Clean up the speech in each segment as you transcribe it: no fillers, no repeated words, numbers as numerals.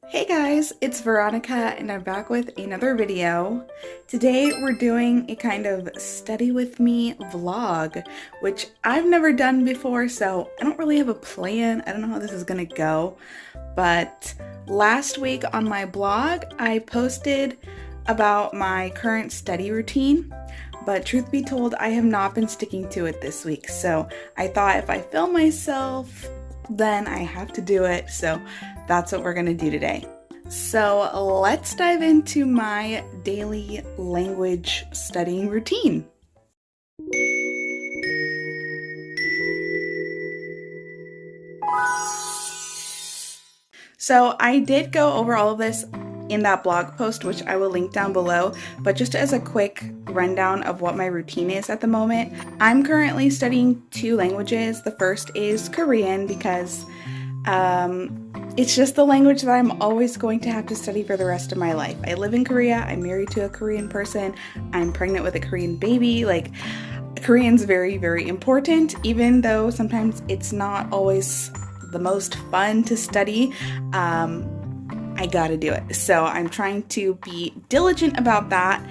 Hey guys, it's Veronica and I'm back with another video. Today we're doing a kind of study with me vlog, which I've never done before, so I don't really have a plan. I don't know how this is gonna go, but last week on my blog, I posted about my current study routine, but truth be told, I have not been sticking to it this week, so I thought if I film myself, then I have to do it, so that's what we're gonna do today. So let's dive into my daily language studying routine. So I did go over all of this in that blog post, which I will link down below, but just as a quick rundown of what my routine is at the moment, I'm currently studying two languages. The first is Korean because it's just the language that I'm always going to have to study for the rest of my life. I live in Korea, I'm married to a Korean person, I'm pregnant with a Korean baby. Like, Korean's very, very important, even though sometimes it's not always the most fun to study. I gotta do it. So I'm trying to be diligent about that.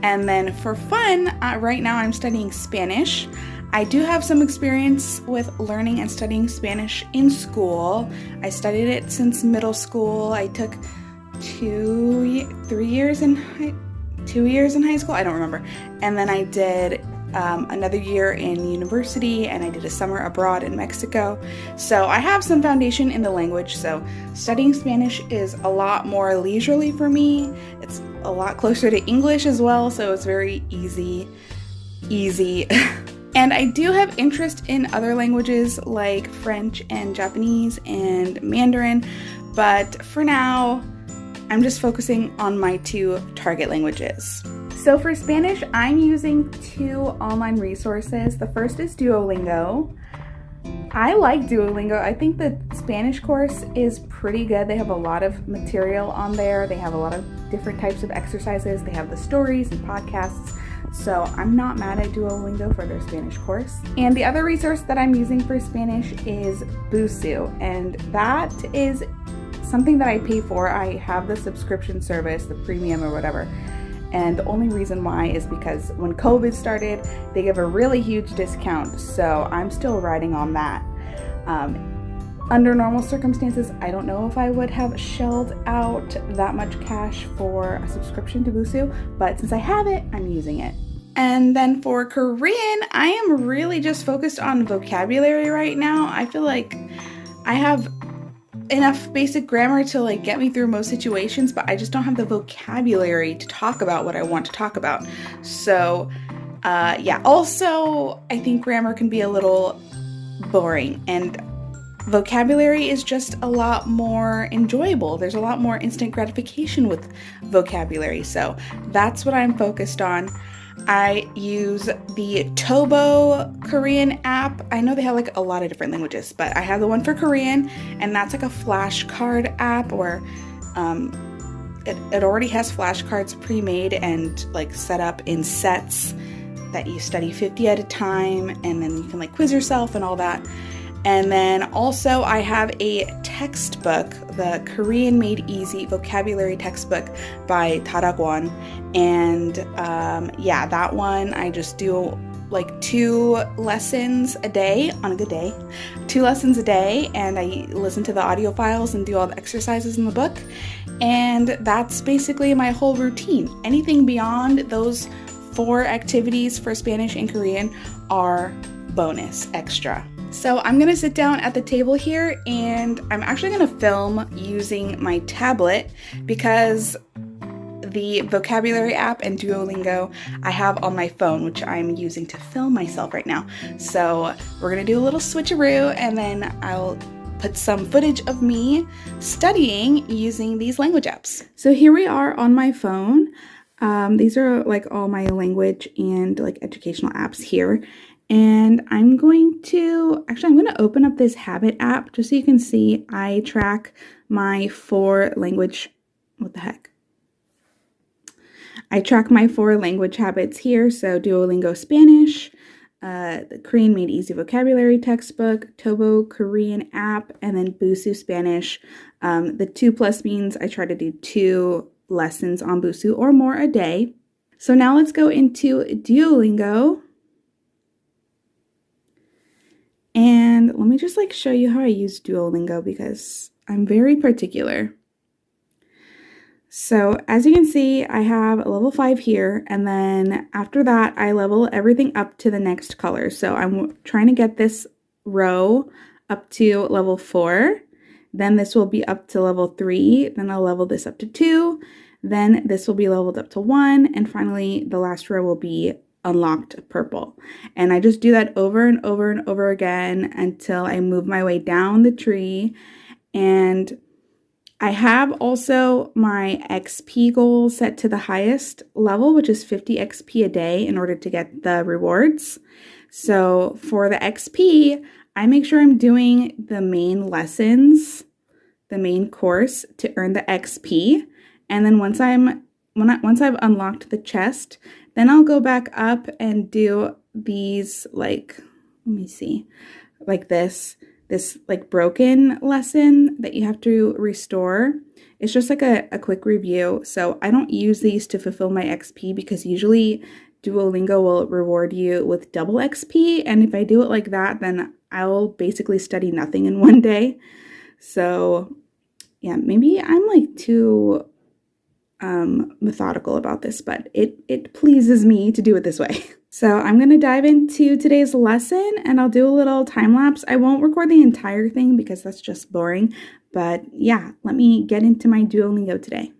And then for fun, right now I'm studying Spanish. I do have some experience with learning and studying Spanish in school. I studied it since middle school. I took 2 years in high school. I don't remember. And then I did another year in university, and I did a summer abroad in Mexico. So I have some foundation in the language. So studying Spanish is a lot more leisurely for me. It's a lot closer to English as well. So it's very easy. And I do have interest in other languages like French and Japanese and Mandarin, but for now, I'm just focusing on my two target languages. So for Spanish, I'm using two online resources. The first is Duolingo. I like Duolingo. I think the Spanish course is pretty good. They have a lot of material on there. They have a lot of different types of exercises. They have the stories and podcasts. So I'm not mad at Duolingo for their Spanish course. And the other resource that I'm using for Spanish is Busuu, and that is something that I pay for. I have the subscription service, the premium or whatever. And the only reason why is because when COVID started, they give a really huge discount. So I'm still riding on that. Under normal circumstances, I don't know if I would have shelled out that much cash for a subscription to Busuu, but since I have it, I'm using it. And then for Korean, I am really just focused on vocabulary right now. I feel like I have enough basic grammar to get me through most situations, but I just don't have the vocabulary to talk about what I want to talk about. So yeah, also I think grammar can be a little boring, and vocabulary is just a lot more enjoyable. There's a lot more instant gratification with vocabulary, so that's what I'm focused on. I use the Tobo Korean app. I know they have a lot of different languages, but I have the one for Korean, and that's a flashcard app where it already has flashcards pre-made and set up in sets that you study 50 at a time, and then you can quiz yourself and all that. And then also I have a textbook, the Korean Made Easy vocabulary textbook by Tarakwon. And yeah, that one I just do 2 lessons a day on a good day, 2 lessons a day, and I listen to the audio files and do all the exercises in the book. And that's basically my whole routine. Anything beyond those 4 activities for Spanish and Korean are bonus, extra. So I'm gonna sit down at the table here, and I'm actually gonna film using my tablet because the vocabulary app and Duolingo I have on my phone, which I'm using to film myself right now. So we're gonna do a little switcheroo, and then I'll put some footage of me studying using these language apps. So here we are on my phone. These are all my language and educational apps here. And I'm going to open up this habit app just so you can see I track my 4 language, I track my 4 language habits here. So Duolingo Spanish, the Korean Made Easy Vocabulary textbook, Tobo Korean App, and then Busuu Spanish. The 2+ means I try to do 2 lessons on Busuu or more a day. So now let's go into Duolingo. And let me just show you how I use Duolingo because I'm very particular. So as you can see, I have a level 5 here, and then after that, I level everything up to the next color. So I'm trying to get this row up to level 4. Then this will be up to level 3. Then I'll level this up to 2. Then this will be leveled up to 1. And finally, the last row will be unlocked purple. And I just do that over and over and over again until I move my way down the tree. And I have also my XP goal set to the highest level, which is 50 XP a day in order to get the rewards. So for the XP, I make sure I'm doing the main lessons, the main course to earn the XP. And then once I've unlocked the chest, then I'll go back up and do these let me see, like this broken lesson that you have to restore. It's just like a quick review. So I don't use these to fulfill my XP because usually Duolingo will reward you with double XP. And if I do it like that, then I'll basically study nothing in one day. So yeah, maybe I'm too methodical about this, but it pleases me to do it this way. So I'm going to dive into today's lesson and I'll do a little time lapse. I won't record the entire thing because that's just boring, but yeah, let me get into my Duolingo today.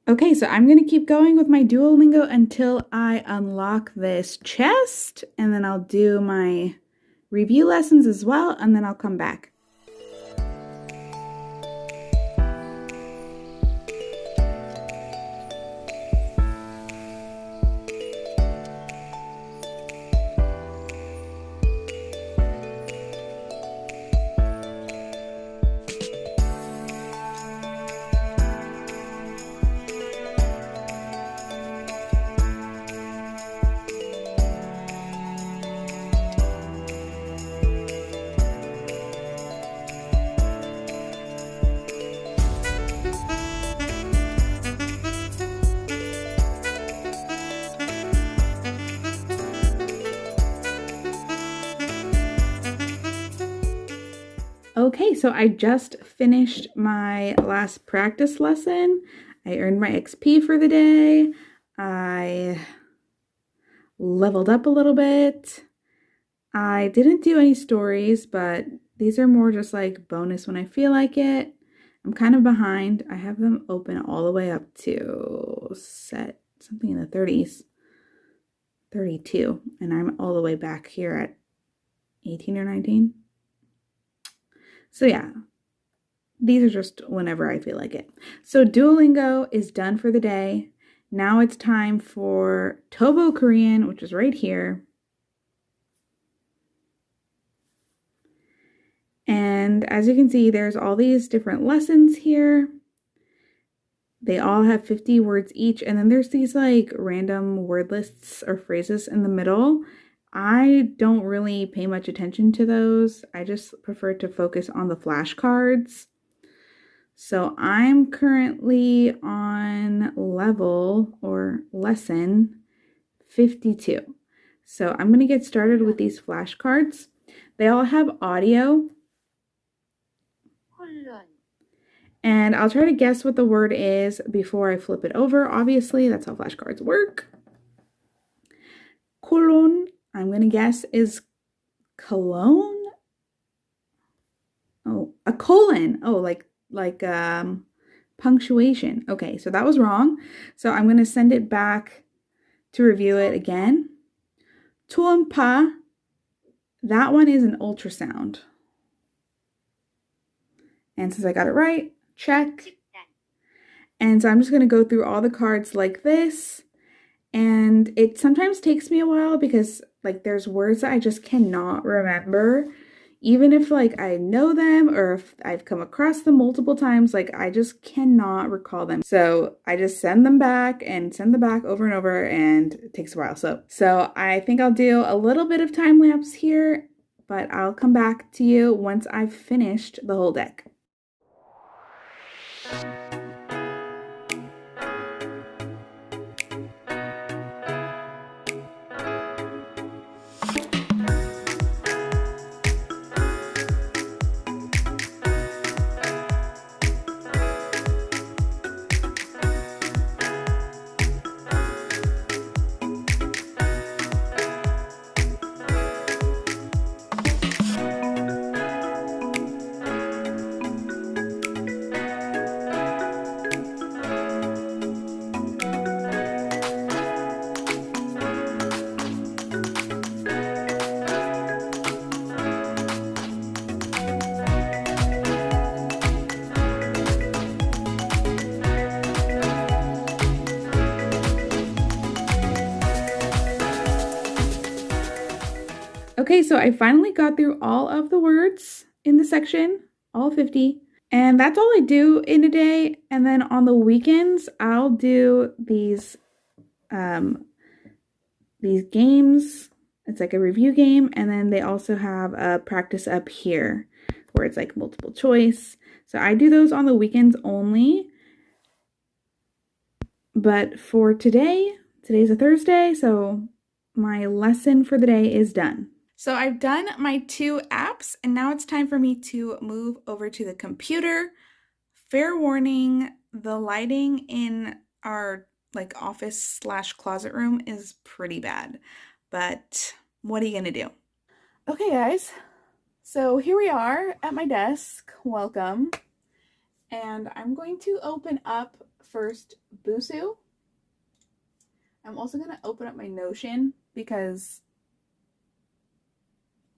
Okay, so I'm going to keep going with my Duolingo until I unlock this chest, and then I'll do my review lessons as well, and then I'll come back. Okay, so I just finished my last practice lesson. I earned my XP for the day. I leveled up a little bit. I didn't do any stories, but these are more just bonus when I feel like it. I'm kind of behind. I have them open all the way up to set something in the 30s, 32, and I'm all the way back here at 18 or 19. So yeah, these are just whenever I feel like it. So Duolingo is done for the day. Now it's time for Tobo Korean, which is right here. And as you can see, there's all these different lessons here. They all have 50 words each. And then there's these random word lists or phrases in the middle. I don't really pay much attention to those. I just prefer to focus on the flashcards. So I'm currently on level or lesson 52. So I'm going to get started with these flashcards. They all have audio. And I'll try to guess what the word is before I flip it over. Obviously, that's how flashcards work. Colon, I'm going to guess, is cologne. Oh, a colon. Oh, like punctuation. Okay, so that was wrong. So I'm going to send it back to review it again. Tuompa, that one is an ultrasound. And since I got it right, check. And so I'm just going to go through all the cards like this. And it sometimes takes me a while because like there's words that I just cannot remember. Even if like I know them or if I've come across them multiple times, like I just cannot recall them. So I just send them back and send them back over and over, and it takes a while. So I think I'll do a little bit of time lapse here, but I'll come back to you once I've finished the whole deck. Okay, so I finally got through all of the words in the section, all 50. And that's all I do in a day. And then on the weekends, I'll do these games. It's like a review game. And then they also have a practice up here where it's like multiple choice. So I do those on the weekends only. But for today, today's a Thursday, so my lesson for the day is done. So I've done my 2 apps, and now it's time for me to move over to the computer. Fair warning, the lighting in our like office/closet room is pretty bad, but what are you gonna do? Okay guys, so here we are at my desk. Welcome. And I'm going to open up first Busuu. I'm also going to open up my Notion because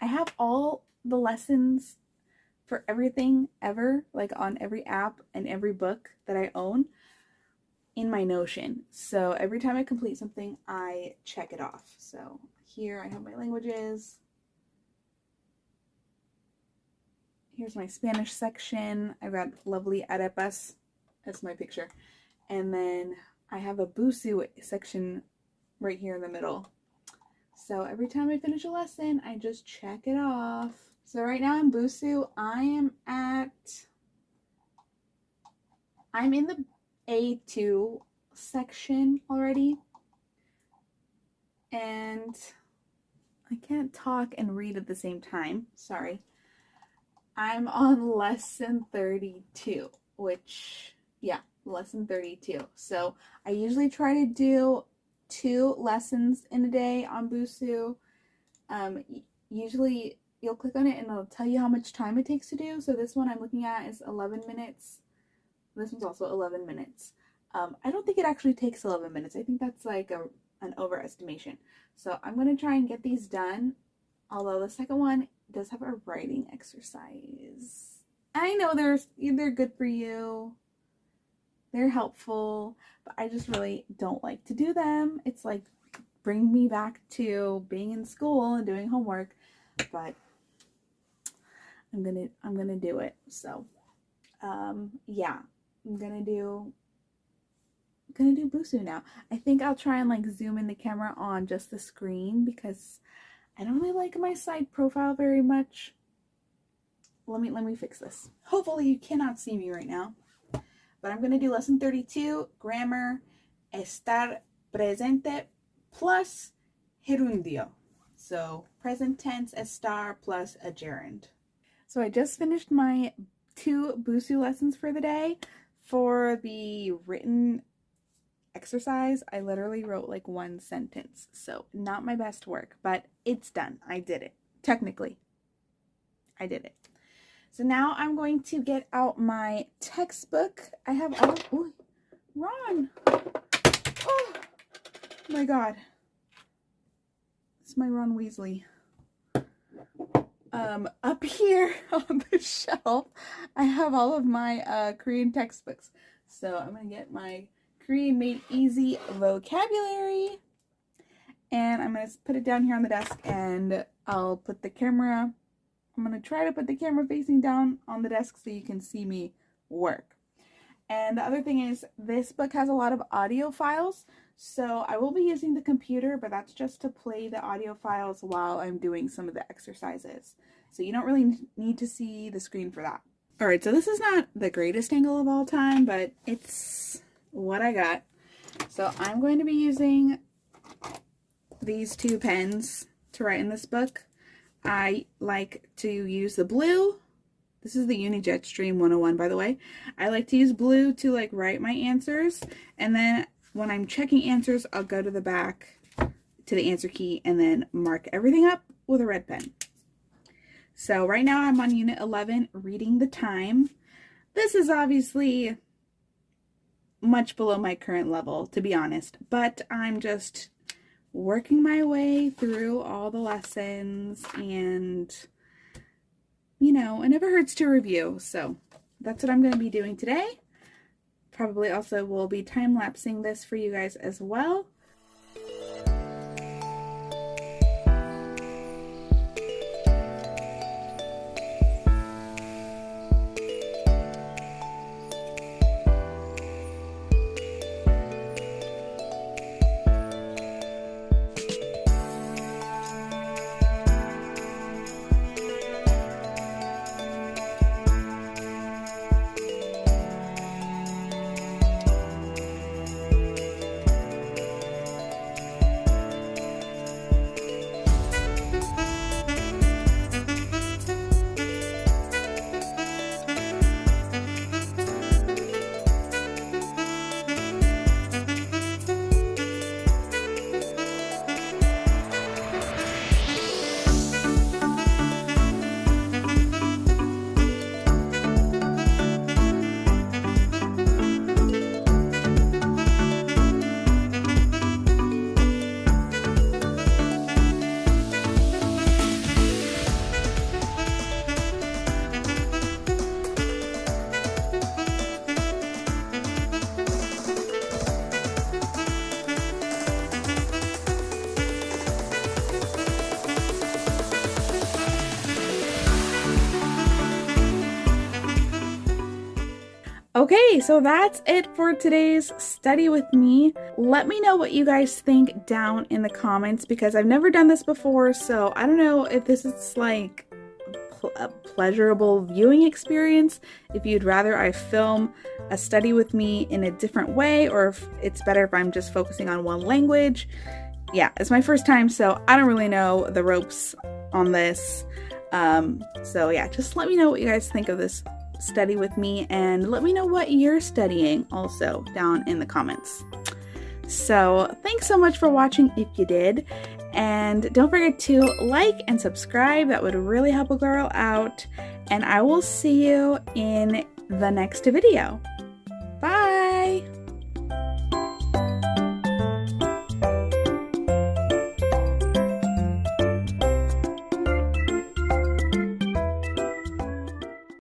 I have all the lessons for everything ever, like on every app and every book that I own in my Notion. So every time I complete something, I check it off. So here I have my languages. Here's my Spanish section. I've got lovely arepas. That's my picture. And then I have a Busuu section right here in the middle. So every time I finish a lesson, I just check it off. So right now in Busuu, I'm in the A2 section already. And I can't talk and read at the same time. Sorry. I'm on lesson 32, which, yeah, lesson 32. So I usually try to do 2 lessons in a day on Busuu. Usually you'll click on it and it'll tell you how much time it takes to do. So this one I'm looking at is 11 minutes. This one's also 11 minutes. I don't think it actually takes 11 minutes. I think that's like an overestimation. So I'm going to try and get these done. Although the second one does have a writing exercise. I know they're good for you. They're helpful, but I just really don't like to do them. It's like bring me back to being in school and doing homework, but I'm gonna do it. So yeah, I'm gonna do Busuu now. I think I'll try and like zoom in the camera on just the screen because I don't really like my side profile very much. Let me fix this. Hopefully you cannot see me right now. But I'm going to do lesson 32, grammar, estar presente plus gerundio. So present tense, estar plus a gerund. So I just finished my 2 Busuu lessons for the day. For the written exercise, I literally wrote like 1 sentence. So not my best work, but it's done. I did it. Technically, I did it. So now I'm going to get out my textbook. I have, oh, Ron. Oh my God. This is my Ron Weasley. Up here on the shelf, I have all of my Korean textbooks. So I'm going to get my Korean Made Easy vocabulary, and I'm going to put it down here on the desk, and I'll put the camera, I'm going to try to put the camera facing down on the desk so you can see me work. And the other thing is, this book has a lot of audio files, so I will be using the computer, but that's just to play the audio files while I'm doing some of the exercises. So you don't really need to see the screen for that. Alright, so this is not the greatest angle of all time, but it's what I got. So I'm going to be using these two pens to write in this book. I like to use the blue. This is the Unijet Stream 101, by the way. I like to use blue to like write my answers, and then when I'm checking answers, I'll go to the back to the answer key and then mark everything up with a red pen. So right now I'm on Unit 11, reading the time. This is obviously much below my current level, to be honest, but I'm just working my way through all the lessons, and you know, it never hurts to review. So that's what I'm going to be doing today. Probably also will be time-lapsing this for you guys as well. Okay, so that's it for today's study with me. Let me know what you guys think down in the comments, because I've never done this before, so I don't know if this is like a pleasurable viewing experience, if you'd rather I film a study with me in a different way, or if it's better if I'm just focusing on one language. Yeah, it's my first time, so I don't really know the ropes on this. So yeah, just let me know what you guys think of this study with me, and let me know what you're studying also down in the comments. So thanks so much for watching if you did, and don't forget to like and subscribe. That would really help a girl out, and I will see you in the next video.